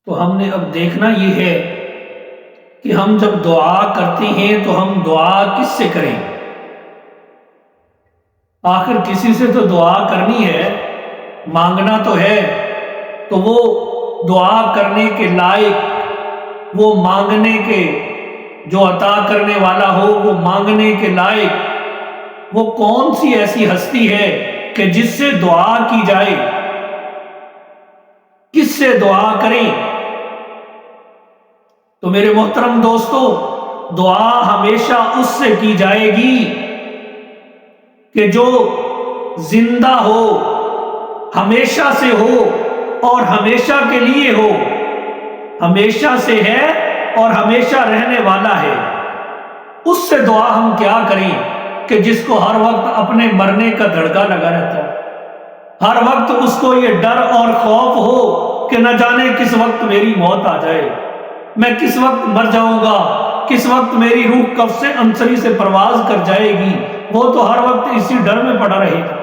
تو ہم نے اب دیکھنا یہ ہے کہ ہم جب دعا کرتے ہیں تو ہم دعا کس سے کریں؟ آخر کسی سے تو دعا کرنی ہے، مانگنا تو ہے، تو وہ دعا کرنے کے لائق، وہ مانگنے کے، جو عطا کرنے والا ہو وہ مانگنے کے لائق، وہ کون سی ایسی ہستی ہے کہ جس سے دعا کی جائے؟ کس سے دعا کریں؟ تو میرے محترم دوستو، دعا ہمیشہ اس سے کی جائے گی کہ جو زندہ ہو، ہمیشہ سے ہو اور ہمیشہ کے لیے ہو، ہمیشہ سے ہے اور ہمیشہ رہنے والا ہے۔ اس سے دعا ہم کیا کریں کہ جس کو ہر وقت اپنے مرنے کا دھڑکا لگا رہتا ہے، ہر وقت اس کو یہ ڈر اور خوف ہو کہ نہ جانے کس وقت میری موت آ جائے، میں کس وقت مر جاؤں گا، کس وقت میری روح کب سے انصری سے پرواز کر جائے گی، وہ تو ہر وقت اسی ڈر میں پڑا رہے گا۔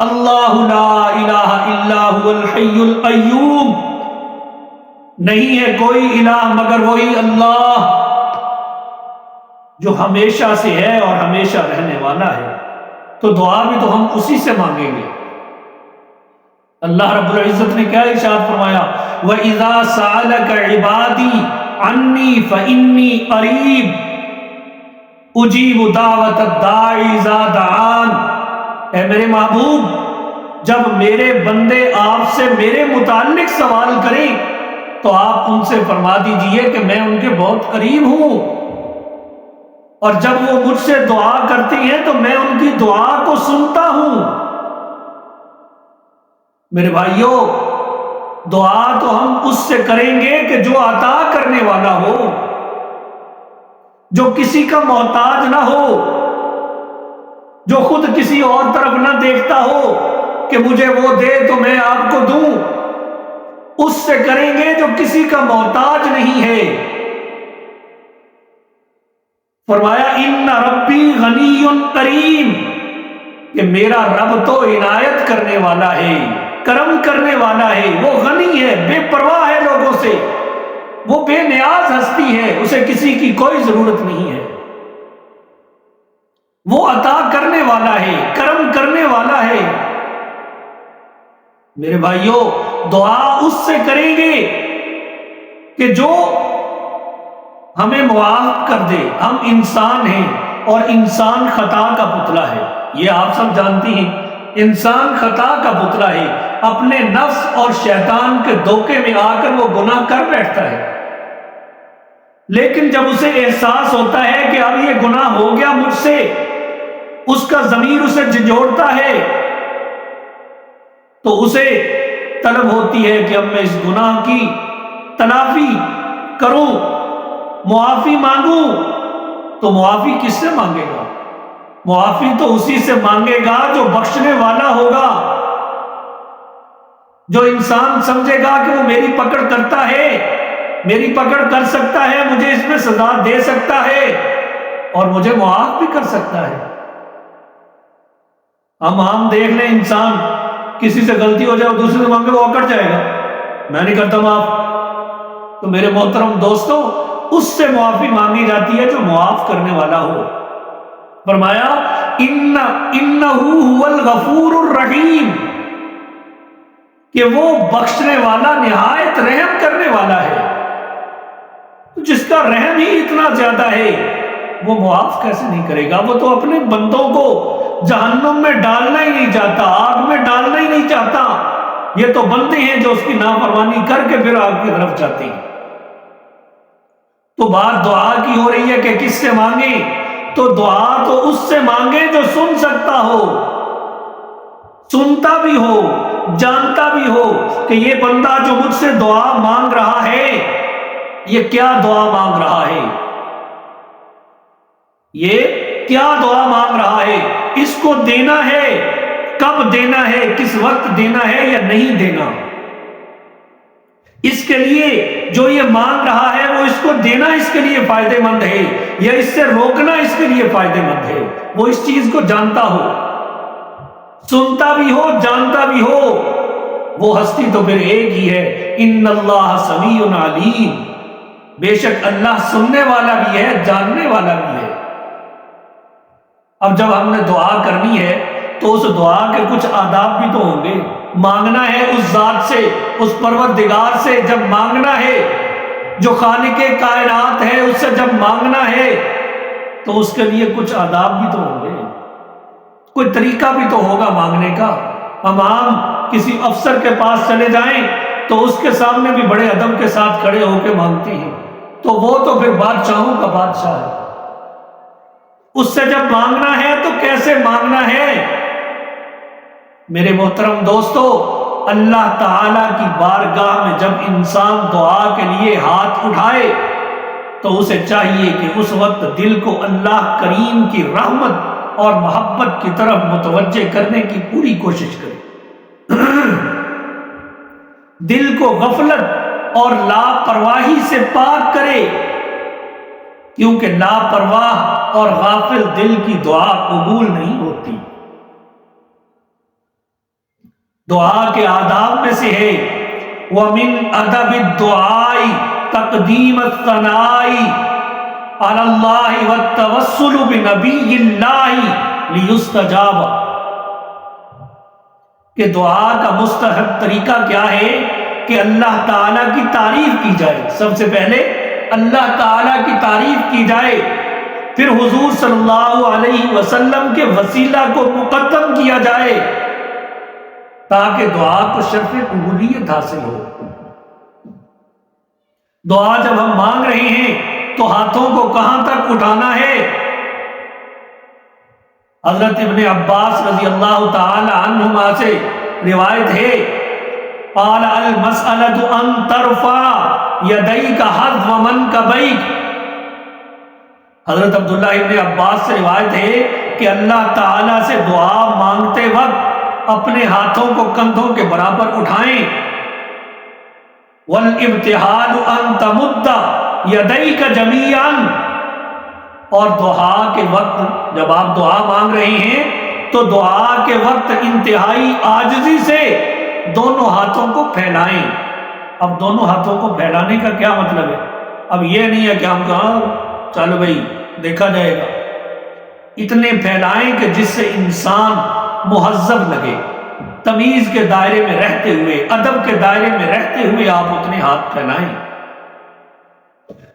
اللہ لا الہ الا هو الحی القیوم، نہیں ہے کوئی الہ مگر وہی اللہ جو ہمیشہ سے ہے اور ہمیشہ رہنے والا ہے۔ تو دعا بھی تو ہم اسی سے مانگیں گے۔ اللہ رب العزت نے کیا ارشاد فرمایا؟ وَإِذَا سَأَلَكَ عِبَادِي عَنِّي فَإِنِّي قَرِيبٌ أُجِيبُ دَعْوَةَ الدَّاعِ إِذَا دَعَانِ۔ اے میرے محبوب، جب میرے بندے آپ سے میرے متعلق سوال کریں تو آپ ان سے فرما دیجئے کہ میں ان کے بہت قریب ہوں، اور جب وہ مجھ سے دعا کرتے ہیں تو میں ان کی دعا کو سنتا ہوں۔ میرے بھائیوں، دعا تو ہم اس سے کریں گے کہ جو عطا کرنے والا ہو، جو کسی کا محتاج نہ ہو، جو خود کسی اور طرف نہ دیکھتا ہو کہ مجھے وہ دے تو میں آپ کو دوں، اس سے کریں گے جو کسی کا محتاج نہیں ہے۔ فرمایا ان ربی غنی کریم، کہ میرا رب تو عنایت کرنے والا ہے، کرم کرنے والا ہے، وہ غنی ہے، بے پرواہ ہے لوگوں سے، وہ بے نیاز ہستی ہے، اسے کسی کی کوئی ضرورت نہیں ہے، وہ عطا کرنے والا ہے، کرم کرنے والا ہے۔ میرے بھائیوں، دعا اس سے کریں گے کہ جو ہمیں معاف کر دے۔ ہم انسان ہیں اور انسان خطا کا پتلا ہے، یہ آپ سب جانتی ہیں، انسان خطا کا پتلا ہے، اپنے نفس اور شیطان کے دھوکے میں آ کر وہ گناہ کر بیٹھتا ہے، لیکن جب اسے احساس ہوتا ہے کہ اب یہ گناہ ہو گیا مجھ سے، اس کا ضمیر اسے جھنجھوڑتا ہے، تو اسے طلب ہوتی ہے کہ اب میں اس گناہ کی تلافی کروں، معافی مانگوں۔ تو معافی کس سے مانگے گا؟ معافی تو اسی سے مانگے گا جو بخشنے والا ہوگا، جو انسان سمجھے گا کہ وہ میری پکڑ کرتا ہے، میری پکڑ کر سکتا ہے، مجھے اس میں سزا دے سکتا ہے اور مجھے معاف بھی کر سکتا ہے۔ ہم عام دیکھ لیں، انسان کسی سے غلطی ہو جائے، دوسرے سے مانگے وہ اکڑ جائے گا، میں نہیں کرتا معاف۔ تو میرے محترم دوستو، اس سے معافی مانگی جاتی ہے جو معاف کرنے والا ہو۔ فرمایا انہ هو الغفور الرحیم، کہ وہ بخشنے والا، نہایت رحم کرنے والا ہے۔ جس کا رحم ہی اتنا زیادہ ہے، وہ معاف کیسے نہیں کرے گا؟ وہ تو اپنے بندوں کو جہنم میں ڈالنا ہی نہیں چاہتا، آگ میں ڈالنا ہی نہیں چاہتا۔ یہ تو بندے ہیں جو اس کی نافرمانی کر کے پھر آگ کی طرف جاتے ہیں۔ تو بات دعا کی ہو رہی ہے کہ کس سے مانگیں؟ تو دعا تو اس سے مانگیں جو سن سکتا ہو، سنتا بھی ہو، جانتا بھی ہو کہ یہ بندہ جو مجھ سے دعا مانگ رہا ہے، یہ کیا دعا مانگ رہا ہے، یہ کیا دعا مانگ رہا ہے، اس کو دینا ہے، کب دینا ہے، کس وقت دینا ہے یا نہیں دینا۔ اس کے لیے جو یہ مانگ رہا ہے وہ اس کو دینا اس کے لیے فائدہ مند ہے یا اس سے روکنا اس کے لیے فائدہ مند ہے، وہ اس چیز کو جانتا ہو، سنتا بھی ہو، جانتا بھی ہو، وہ ہستی تو پھر ایک ہی ہے، ان اللہ سمیع علیم، بے شک اللہ سننے والا بھی ہے، جاننے والا بھی ہے۔ اب جب ہم نے دعا کرنی ہے تو اس دعا کے کچھ آداب بھی تو ہوں گے۔ مانگنا ہے اس ذات سے، اس پروردگار سے جب مانگنا ہے، جو خالق کائنات ہے اس سے جب مانگنا ہے تو اس کے لیے کچھ آداب بھی تو ہوں گے، کوئی طریقہ بھی تو ہوگا مانگنے کا۔ ہم عام کسی افسر کے پاس چلے جائیں تو اس کے سامنے بھی بڑے ادب کے ساتھ کھڑے ہو کے مانگتے ہیں، تو وہ تو پھر بادشاہوں کا بادشاہ ہے، اس سے جب مانگنا ہے تو کیسے مانگنا ہے؟ میرے محترم دوستو، اللہ تعالی کی بارگاہ میں جب انسان دعا کے لیے ہاتھ اٹھائے تو اسے چاہیے کہ اس وقت دل کو اللہ کریم کی رحمت اور محبت کی طرف متوجہ کرنے کی پوری کوشش کرے، دل کو غفلت اور لاپرواہی سے پاک کرے، کیونکہ لاپرواہ اور غافل دل کی دعا قبول نہیں ہوتی۔ دعا کے آداب میں سے ہے وَمِنْ أَدَبِ الدُّعَاءِ تَقْدِيمَ الثَّنَاءِ عَلَى اللَّهِ وَالتَّوَسُّلُ بِنَبِيِّ اللَّهِ لِيُسْتَجَابَ، کہ دعا کا مستحب طریقہ کیا ہے کہ اللہ تعالیٰ کی تعریف کی جائے، سب سے پہلے اللہ تعالیٰ کی تعریف کی جائے، پھر حضور صلی اللہ علیہ وسلم کے وسیلہ کو مقدم کیا جائے تاکہ دعا کو شرف قبولیت حاصل ہو۔ دعا جب ہم مانگ رہے ہیں تو ہاتھوں کو کہاں تک اٹھانا ہے؟ حضرت ابن عباس رضی اللہ تعالی عنہما سے روایت ہے، قال المسألة ان ترفع یدیک حذو منکبیک، حضرت عبداللہ ابن عباس سے روایت ہے کہ اللہ تعالیٰ سے دعا مانگتے وقت اپنے ہاتھوں کو کندھوں کے برابر اٹھائیں، والابتحال ان تمد یدیک جمیعا، اور دعا کے وقت جب آپ دعا مانگ رہے ہیں تو دعا کے وقت انتہائی عاجزی سے دونوں ہاتھوں کو پھیلائیں۔ اب دونوں ہاتھوں کو پھیلانے کا کیا مطلب ہے؟ اب یہ نہیں ہے کہ ہم کہاں چلو بھائی دیکھا جائے گا، اتنے پھیلائیں کہ جس سے انسان مہذب لگے، تمیز کے دائرے میں رہتے ہوئے، ادب کے دائرے میں رہتے ہوئے آپ اتنے ہاتھ پھیلائیں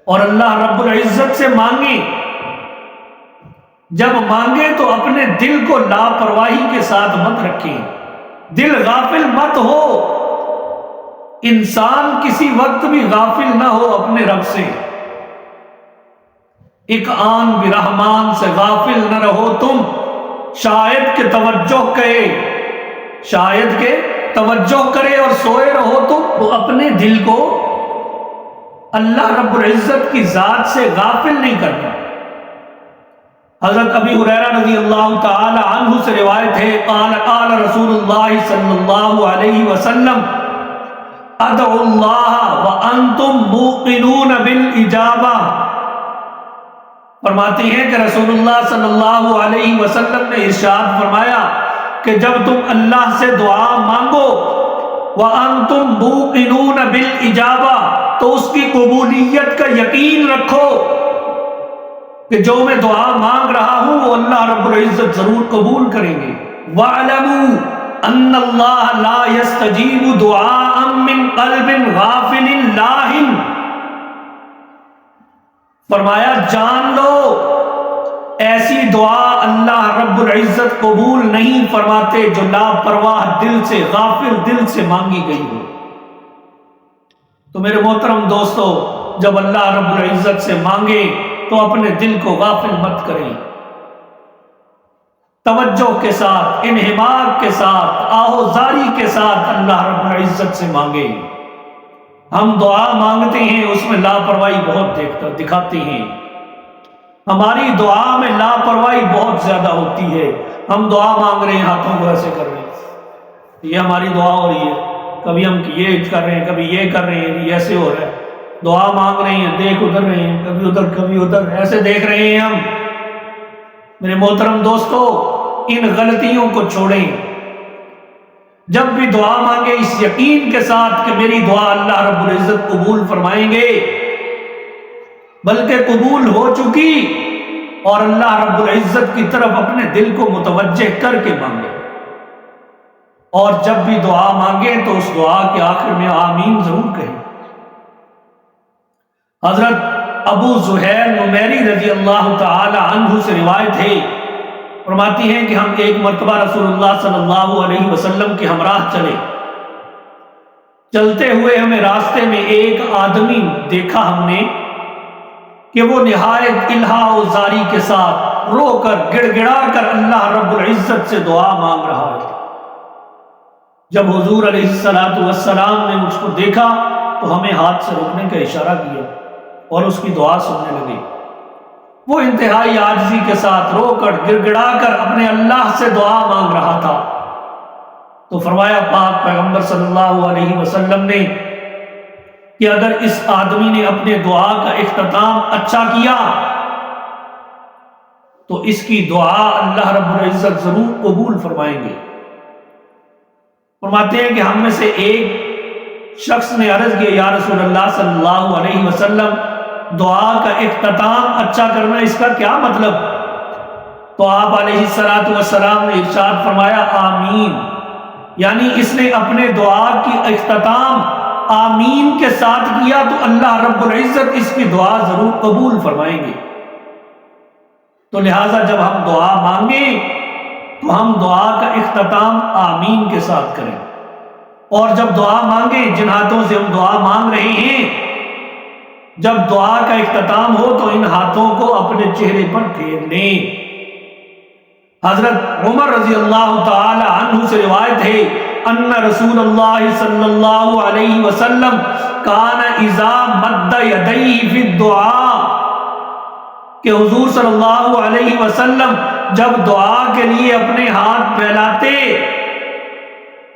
اور اللہ رب العزت سے مانگیں۔ جب مانگے تو اپنے دل کو لاپرواہی کے ساتھ مت رکھیں، دل غافل مت ہو، انسان کسی وقت بھی غافل نہ ہو اپنے رب سے۔ ایک آن برحمان سے غافل نہ رہو تم، شاید کہ توجہ کرے، شاید کہ توجہ کرے اور سوئے رہو تم، تو اپنے دل کو اللہ رب العزت کی ذات سے غافل نہیں کرنا۔ حضرت ابی ہریرہ رضی اللہ تعالی عنہ سے روایت ہے، قال قال رسول اللہ صلی اللہ علیہ وسلم ادعوا اللہ وانتم موقنون بالاجابہ، فرماتے ہیں کہ رسول اللہ صلی اللہ علیہ وسلم نے ارشاد فرمایا کہ جب تم اللہ سے دعا مانگو وانتم موقنون بالاجابہ، تو اس کی قبولیت کا یقین رکھو کہ جو میں دعا مانگ رہا ہوں وہ اللہ رب العزت ضرور قبول کریں گے۔ وَاعْلَمُوا أَنَّ اللَّهَ لَا يَسْتَجِيبُ دُعَاءً مِّن قَلْبٍ غَافِلٍ لَاهٍ، فرمایا جان لو ایسی دعا اللہ رب العزت قبول نہیں فرماتے جو لاپرواہ دل سے، غافل دل سے مانگی گئی ہو۔ تو میرے محترم دوستو، جب اللہ رب العزت سے مانگے تو اپنے دل کو غافل مت کریں، توجہ کے ساتھ، انہماک کے ساتھ، آہوزاری کے ساتھ اللہ رب العزت سے مانگے۔ ہم دعا مانگتے ہیں اس میں لاپرواہی بہت دکھاتے ہیں، ہماری دعا میں لاپرواہی بہت زیادہ ہوتی ہے۔ ہم دعا مانگ رہے ہیں، ہاتھوں کو ایسے کر رہے ہیں، یہ ہماری دعا ہو رہی ہے، کبھی ہم یہ کر رہے ہیں، کبھی یہ کر رہے ہیں، یہ ایسے ہو رہا ہے۔ دعا مانگ رہے ہیں، دیکھ ادھر رہے ہیں، کبھی ادھر کبھی ادھر، ایسے دیکھ رہے ہیں ہم۔ میرے محترم دوستو، ان غلطیوں کو چھوڑیں، جب بھی دعا مانگے اس یقین کے ساتھ کہ میری دعا اللہ رب العزت قبول فرمائیں گے، بلکہ قبول ہو چکی، اور اللہ رب العزت کی طرف اپنے دل کو متوجہ کر کے مانگے، اور جب بھی دعا مانگے تو اس دعا کے آخر میں آمین ضرور کہیں۔ حضرت ابو زہیر نمیری رضی اللہ تعالی عنہ سے روایت ہے، فرماتی ہیں کہ ہم ایک مرتبہ رسول اللہ صلی اللہ علیہ وسلم کے ہمراہ چلتے ہوئے ہمیں راستے میں ایک آدمی دیکھا ہم نے کہ وہ نہایت الہا و زاری کے ساتھ رو کر گڑ گڑا کر اللہ رب العزت سے دعا مانگ رہا ہے۔ جب حضور علیہ السلام نے مجھ کو دیکھا تو ہمیں ہاتھ سے رکنے کا اشارہ کیا اور اس کی دعا سننے لگے۔ وہ انتہائی عاجزی کے ساتھ رو کر گڑ گڑا کر اپنے اللہ سے دعا مانگ رہا تھا۔ تو فرمایا پاک پیغمبر صلی اللہ علیہ وسلم نے کہ اگر اس آدمی نے اپنے دعا کا اختتام اچھا کیا تو اس کی دعا اللہ رب العزت ضرور قبول فرمائیں گے۔ فرماتے ہیں کہ ہم میں سے ایک شخص نے عرض کیا، یا رسول اللہ صلی اللہ علیہ وسلم، دعا کا اختتام اچھا کرنا اس کا کیا مطلب؟ تو آپ علیہ السلام نے ارشاد فرمایا آمین، یعنی اس نے اپنے دعا کی اختتام آمین کے ساتھ کیا تو اللہ رب العزت اس کی دعا ضرور قبول فرمائیں گے۔ تو لہٰذا جب ہم دعا مانگیں تو ہم دعا کا اختتام آمین کے ساتھ کریں، اور جب دعا مانگیں جن ہاتھوں سے ہم دعا مانگ رہے ہیں، جب دعا کا اختتام ہو تو ان ہاتھوں کو اپنے چہرے پر پھیر لیں۔ حضرت عمر رضی اللہ تعالی عنہ سے روایت ہے ان رسول اللہ صلی اللہ علیہ وسلم کان اذا مد یدیہ فی الدعاء، کہ حضور صلی اللہ علیہ وسلم جب دعا کے لیے اپنے ہاتھ پھیلاتے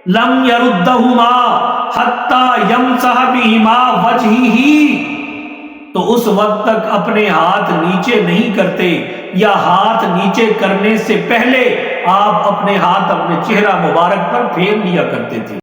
لم یردہما حتی یمسح بہما وجہہ، تو اس وقت تک اپنے ہاتھ نیچے نہیں کرتے، یا ہاتھ نیچے کرنے سے پہلے آپ اپنے ہاتھ اپنے چہرہ مبارک پر پھیر لیا کرتے تھے۔